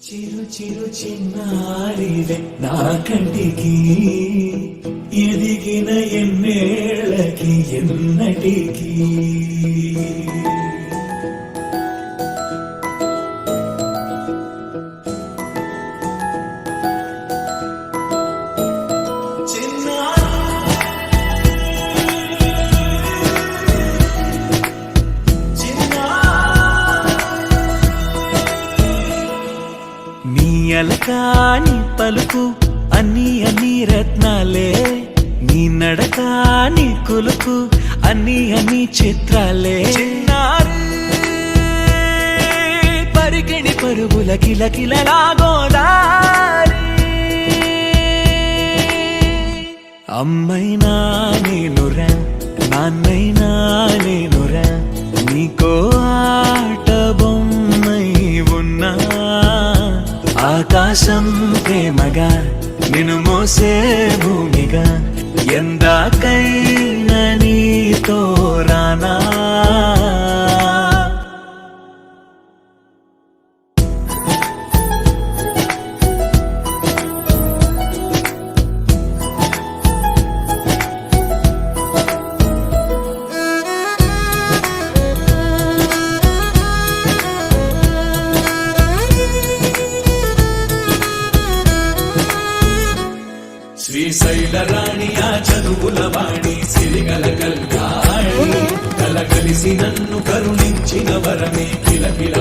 చిరు చిరు చిన్నారివే నా కంటికి ఎదిగిన ఎన్నేళ్ళకి ఎన్నటికి అలకాని పలుకు అన్ని అన్ని రత్నాలే నీ నడకాని కులుకు అన్ని అన్ని చిత్రాలే పరికిణి పరుగుల కిలకిలలాగోదారి అమ్మైనా నేనురా నాన్నైనా నేనురా నీకో ఆట బొమ్మై ఉన్నా ఆకాశం ప్రేమగా నిన్ను మోసే భూమిగా ఎందాకైనా నీతో రానా శ్రీశైల రాణి ఆ చదువుల వాణి సిరిగల కల్గాణి కలగలిసి నన్ను కరుణించిన వరమే కిలకిల